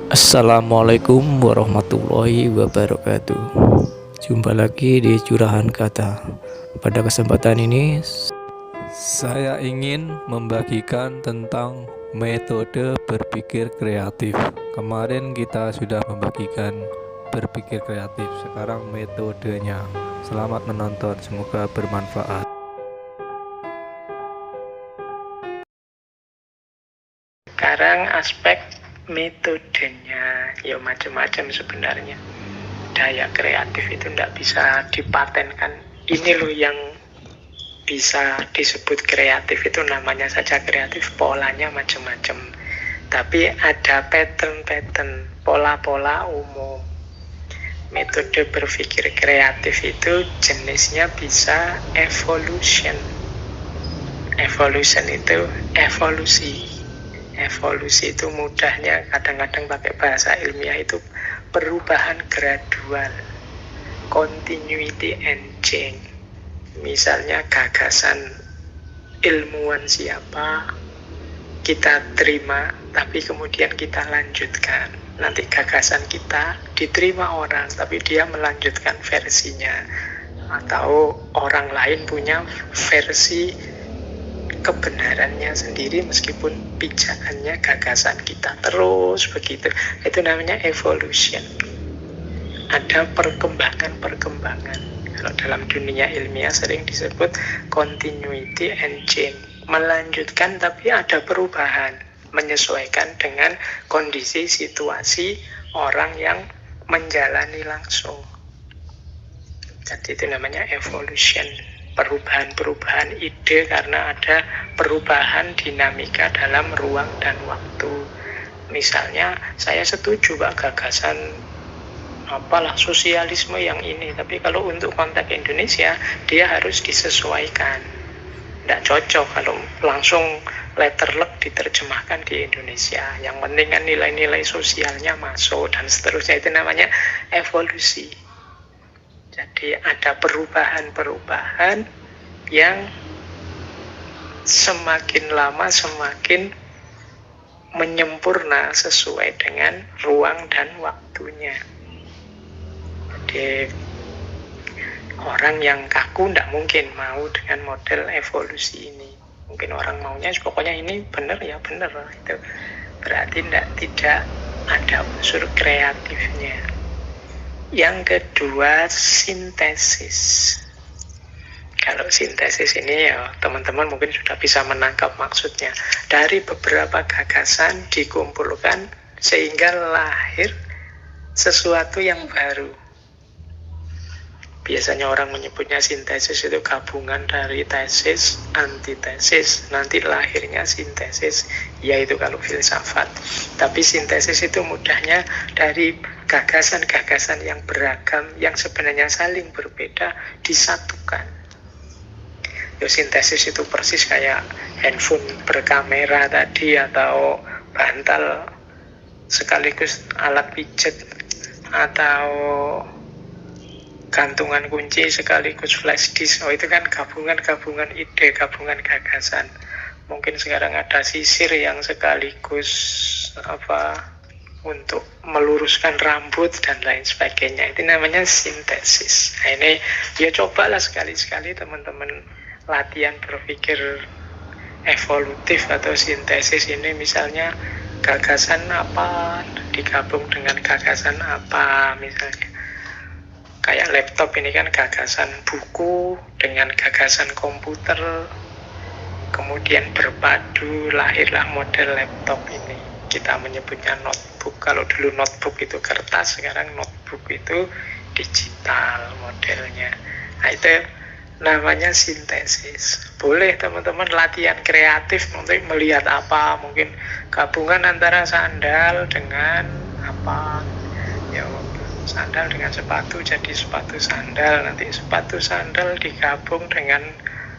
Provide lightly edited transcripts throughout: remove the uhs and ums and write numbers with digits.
Assalamualaikum warahmatullahi wabarakatuh. Jumpa lagi di Curahan Kata. Pada kesempatan ini saya ingin membagikan tentang metode berpikir kreatif. Kemarin kita sudah membagikan berpikir kreatif, sekarang metodenya. Selamat menonton, semoga bermanfaat. Sekarang aspek metodenya ya macam-macam sebenarnya. Daya kreatif itu tidak bisa dipatenkan. Ini loh yang bisa disebut kreatif, itu namanya saja kreatif, polanya macam-macam. Tapi ada pattern-pattern, pola-pola umum. Metode berpikir kreatif itu jenisnya bisa evolution. Evolution itu evolusi. Evolusi itu mudahnya kadang-kadang pakai bahasa ilmiah itu perubahan gradual, continuity and change. Misalnya gagasan ilmuwan siapa kita terima, tapi kemudian kita lanjutkan. Nanti gagasan kita diterima orang, tapi dia melanjutkan versinya. Atau orang lain punya versi kebenarannya sendiri meskipun pijakannya gagasan kita, terus begitu. Itu namanya evolution. Ada perkembangan. Kalau dalam dunia ilmiah sering disebut continuity and change, melanjutkan tapi ada perubahan, menyesuaikan dengan kondisi situasi orang yang menjalani langsung. Jadi itu namanya evolution. Perubahan-perubahan ide karena ada perubahan dinamika dalam ruang dan waktu. Misalnya saya setuju Pak gagasan sosialisme yang ini, tapi kalau untuk konteks Indonesia dia harus disesuaikan. Tidak cocok kalau langsung letterlek diterjemahkan di Indonesia. Yang penting kan nilai-nilai sosialnya masuk dan seterusnya. Itu namanya evolusi. Jadi ada perubahan-perubahan yang semakin lama semakin menyempurna sesuai dengan ruang dan waktunya. Jadi orang yang kaku tidak mungkin mau dengan model evolusi ini. Mungkin orang maunya pokoknya ini benar ya benar. Itu berarti tidak ada unsur kreatifnya. Yang kedua, sintesis. Kalau sintesis ini ya teman-teman mungkin sudah bisa menangkap maksudnya. Dari beberapa gagasan dikumpulkan sehingga lahir sesuatu yang baru. Biasanya orang menyebutnya sintesis itu gabungan dari tesis, antitesis, nanti lahirnya sintesis, yaitu kalau filsafat. Tapi sintesis itu mudahnya dari gagasan-gagasan yang beragam, yang sebenarnya saling berbeda, disatukan. Sintesis itu persis kayak handphone berkamera tadi, atau bantal sekaligus alat pijet, atau gantungan kunci sekaligus flash disk. Itu kan gabungan-gabungan ide, gabungan gagasan. Mungkin sekarang ada sisir yang sekaligus untuk meluruskan rambut dan lain sebagainya. Itu namanya sintesis. Nah, ini ya cobalah sekali-sekali teman-teman latihan berpikir evolutif atau sintesis ini. Misalnya gagasan apa digabung dengan gagasan apa, misalnya kayak laptop ini kan gagasan buku dengan gagasan komputer, kemudian berpadu lahirlah model laptop ini. Kita menyebutnya notebook. Kalau dulu notebook itu kertas, sekarang notebook itu digital modelnya. Nah, itu namanya sintesis. Boleh teman-teman latihan kreatif untuk melihat apa, mungkin gabungan antara sandal dengan apa, ya sandal dengan sepatu jadi sepatu sandal, nanti sepatu sandal digabung dengan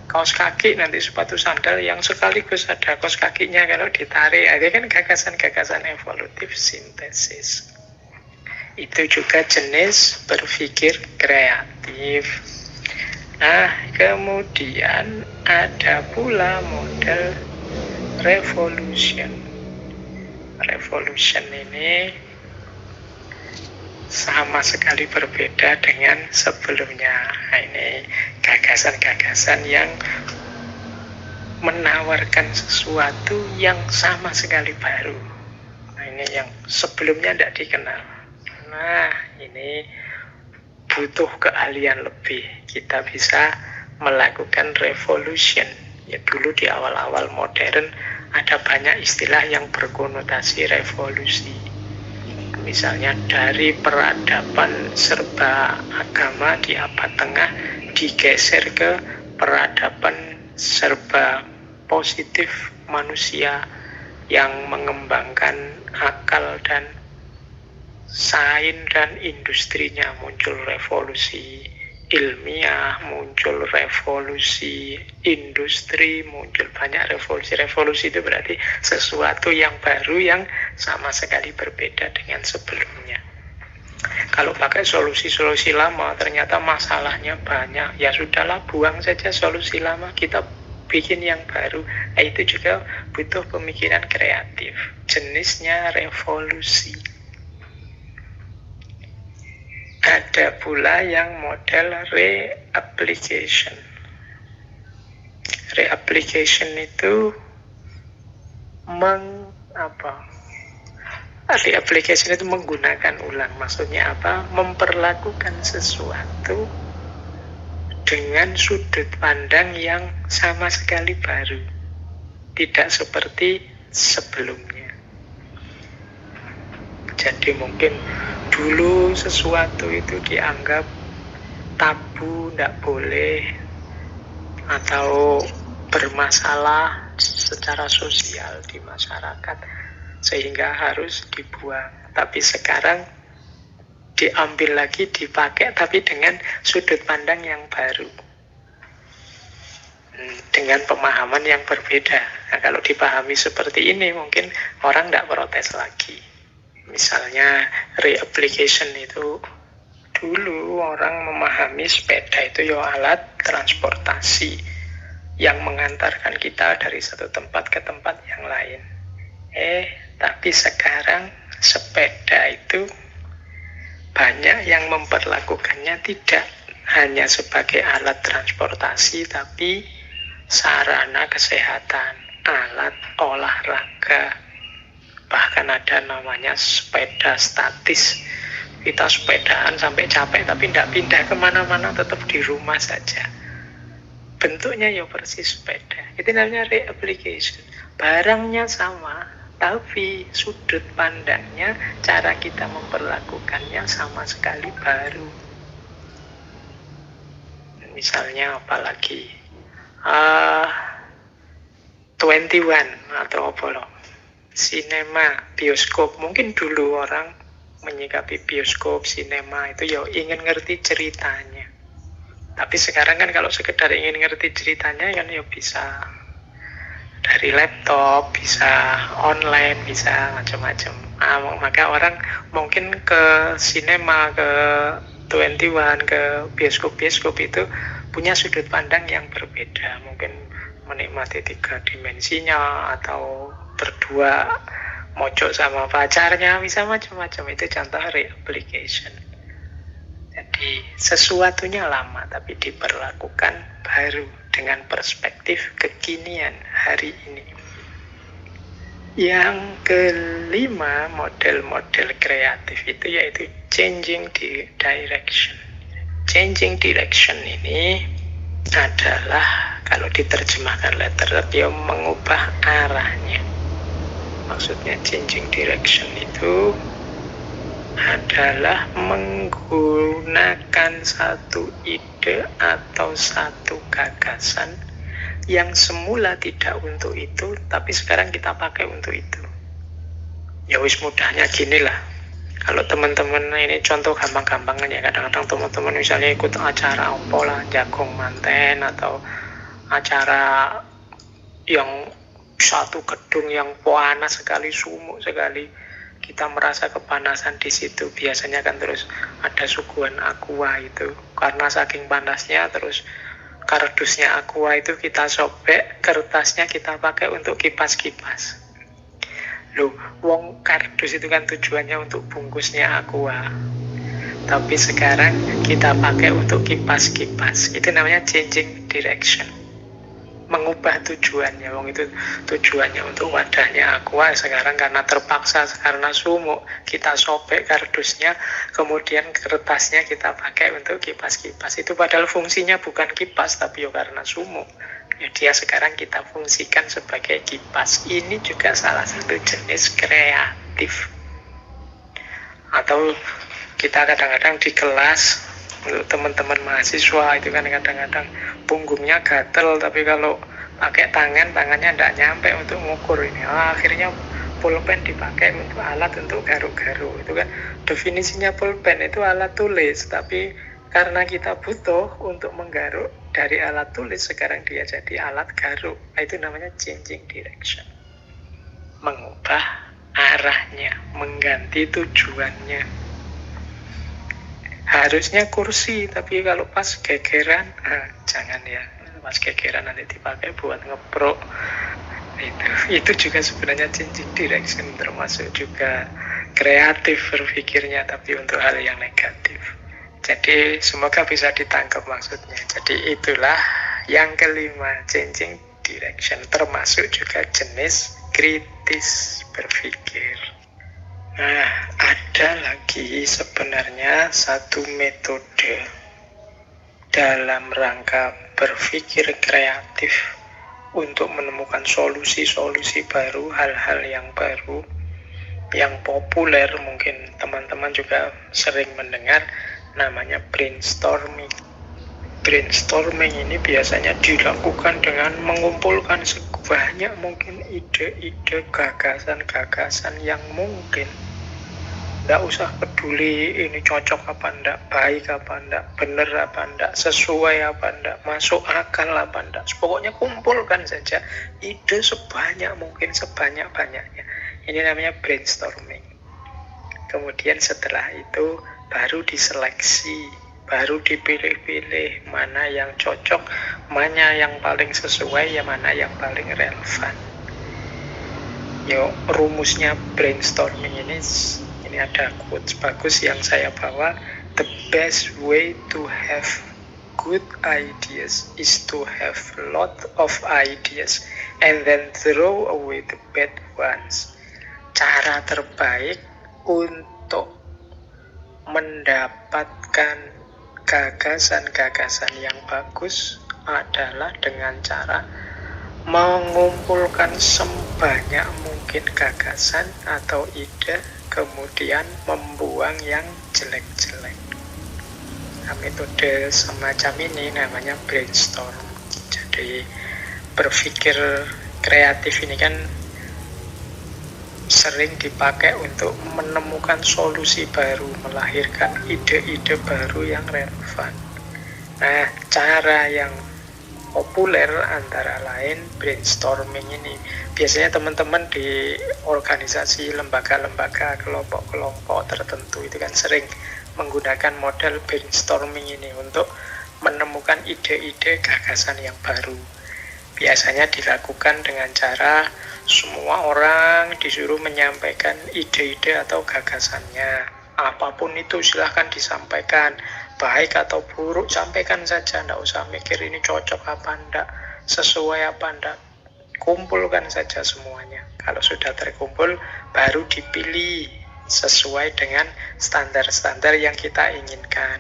kaos kaki, nanti sepatu sandal yang sekaligus ada kaos kakinya kalau ditarik. Itu kan gagasan-gagasan evolutif, sintesis. Itu juga jenis berpikir kreatif. Nah, kemudian ada pula model revolution. Revolution ini sama sekali berbeda dengan sebelumnya. Nah, ini gagasan-gagasan yang menawarkan sesuatu yang sama sekali baru. Nah, ini yang sebelumnya tidak dikenal. Nah, ini butuh keahlian lebih. Kita bisa melakukan revolution. Ya, dulu di awal-awal modern ada banyak istilah yang berkonotasi revolusi. Misalnya dari peradaban serba agama di abad tengah digeser ke peradaban serba positif manusia yang mengembangkan akal dan sains dan industrinya. Muncul revolusi ilmiah, muncul revolusi industri, muncul banyak revolusi. Revolusi itu berarti sesuatu yang baru yang sama sekali berbeda dengan sebelumnya. Kalau pakai solusi-solusi lama ternyata masalahnya banyak, ya sudahlah, buang saja solusi lama, kita bikin yang baru. Nah, itu juga butuh pemikiran kreatif, jenisnya revolusi. Ada pula yang model reapplication. Reapplication itu reapplication itu menggunakan ulang. Maksudnya apa? Memperlakukan sesuatu dengan sudut pandang yang sama sekali baru, tidak seperti sebelumnya. Jadi mungkin dulu sesuatu itu dianggap tabu, tidak boleh, atau bermasalah secara sosial di masyarakat, sehingga harus dibuang. Tapi sekarang diambil lagi, dipakai, tapi dengan sudut pandang yang baru, dengan pemahaman yang berbeda. Nah, kalau dipahami seperti ini, mungkin orang tidak protes lagi. Misalnya reapplication itu, dulu orang memahami sepeda itu ya alat transportasi yang mengantarkan kita dari satu tempat ke tempat yang lain. Tapi sekarang sepeda itu banyak yang memperlakukannya tidak hanya sebagai alat transportasi, tapi sarana kesehatan, alat olahraga. Bahkan ada namanya sepeda statis. Kita sepedaan sampai capek tapi tidak pindah kemana-mana, tetap di rumah saja. Bentuknya ya persis sepeda. Itu namanya reapplication. Barangnya sama, tapi sudut pandangnya, cara kita memperlakukannya sama sekali baru. Misalnya apalagi 21 atau apa loh, sinema, bioskop. Mungkin dulu orang menyikapi bioskop, sinema itu ya ingin ngerti ceritanya. Tapi sekarang kan kalau sekedar ingin ngerti ceritanya kan ya bisa dari laptop, bisa online, bisa macam-macam. Maka orang mungkin ke sinema, ke 21, ke bioskop-bioskop itu punya sudut pandang yang berbeda. Mungkin menikmati 3 dimensinya, atau berdua mojok sama pacarnya, bisa macam-macam. Itu contoh reapplication. Jadi sesuatunya lama tapi diperlakukan baru dengan perspektif kekinian hari ini. Yang kelima, model-model kreatif itu yaitu changing direction. Changing direction ini adalah, kalau diterjemahkan letter, dia mengubah arahnya. Maksudnya changing direction itu adalah menggunakan satu ide atau satu gagasan yang semula tidak untuk itu, tapi sekarang kita pakai untuk itu. Ya wis, mudahnya gini lah. Kalau teman-teman ini contoh gampang-gampangan ya, kadang-kadang teman-teman misalnya ikut acara apa lah, jagung manten, atau acara yang satu gedung yang panas sekali, sumuk sekali, kita merasa kepanasan di situ. Biasanya kan terus ada suguhan aqua itu, karena saking panasnya terus kardusnya aqua itu kita sobek, kertasnya kita pakai untuk kipas-kipas. Loh, wong kardus itu kan tujuannya untuk bungkusnya aqua. tapi sekarang kita pakai untuk kipas-kipas. Itu namanya changing direction, mengubah tujuannya. Wong itu tujuannya untuk wadahnya aqua, sekarang karena terpaksa, karena sumuk, kita sobek kardusnya, kemudian kertasnya kita pakai untuk kipas-kipas. Itu padahal fungsinya bukan kipas, tapi ya karena sumuk, ya dia sekarang kita fungsikan sebagai kipas. Ini juga salah satu jenis kreatif. Atau kita kadang-kadang di kelas, untuk teman-teman mahasiswa itu kan kadang-kadang punggungnya gatel, tapi kalau pakai tangannya tidak nyampe untuk mengukur ini. Akhirnya pulpen dipakai untuk alat untuk garuk-garuk. Itu kan definisinya pulpen itu alat tulis, tapi karena kita butuh untuk menggaruk dari alat tulis, sekarang dia jadi alat garuk. Itu namanya changing direction, mengubah arahnya, mengganti tujuannya. Harusnya kursi, tapi kalau pas gegeran, jangan ya, pas gegeran nanti dipakai buat ngeprok. Itu juga sebenarnya changing direction, termasuk juga kreatif berpikirnya, tapi untuk hal yang negatif. Jadi semoga bisa ditangkap maksudnya. Jadi itulah yang kelima, changing direction, termasuk juga jenis kritis berpikir. Nah, ada lagi sebenarnya satu metode dalam rangka berpikir kreatif untuk menemukan solusi-solusi baru, hal-hal yang baru, yang populer, mungkin teman-teman juga sering mendengar, namanya brainstorming. Brainstorming ini biasanya dilakukan dengan mengumpulkan sebanyak mungkin ide-ide, gagasan-gagasan yang mungkin. Nggak usah peduli ini cocok apa enggak, baik apa enggak, benar apa enggak, sesuai apa enggak, masuk akal apa enggak. Pokoknya kumpulkan saja ide sebanyak mungkin, sebanyak-banyaknya. Ini namanya brainstorming. Kemudian setelah itu baru diseleksi, baru dipilih-pilih mana yang cocok, mana yang paling sesuai, ya mana yang paling relevan. Yo, rumusnya brainstorming ini ada quotes bagus yang saya bawa. The best way to have good ideas is to have lot of ideas and then throw away the bad ones. Cara terbaik untuk mendapatkan gagasan-gagasan yang bagus adalah dengan cara mengumpulkan sebanyak mungkin gagasan atau ide, kemudian membuang yang jelek-jelek. Nah, metode semacam ini namanya brainstorm. Jadi berpikir kreatif ini kan sering dipakai untuk menemukan solusi baru, melahirkan ide-ide baru yang relevan. Nah, cara yang populer antara lain brainstorming ini. Biasanya teman-teman di organisasi, lembaga-lembaga, kelompok-kelompok tertentu itu kan sering menggunakan model brainstorming ini untuk menemukan ide-ide gagasan yang baru. Biasanya dilakukan dengan cara semua orang disuruh menyampaikan ide-ide atau gagasannya. Apapun itu silahkan disampaikan, baik atau buruk sampaikan saja, tidak usah mikir ini cocok apa enggak, sesuai apa enggak, kumpulkan saja semuanya. Kalau sudah terkumpul baru dipilih sesuai dengan standar-standar yang kita inginkan,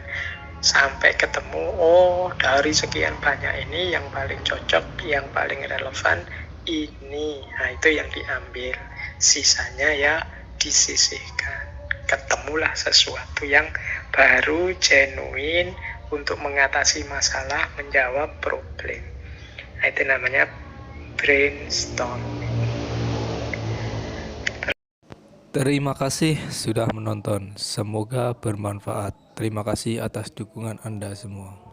sampai ketemu, oh dari sekian banyak ini yang paling cocok, yang paling relevan ini. Nah, itu yang diambil, sisanya ya disisihkan. Ketemulah sesuatu yang baru, genuine, untuk mengatasi masalah, menjawab problem. Nah, itu namanya brainstorming. Terima kasih sudah menonton. Semoga bermanfaat. Terima kasih atas dukungan Anda semua.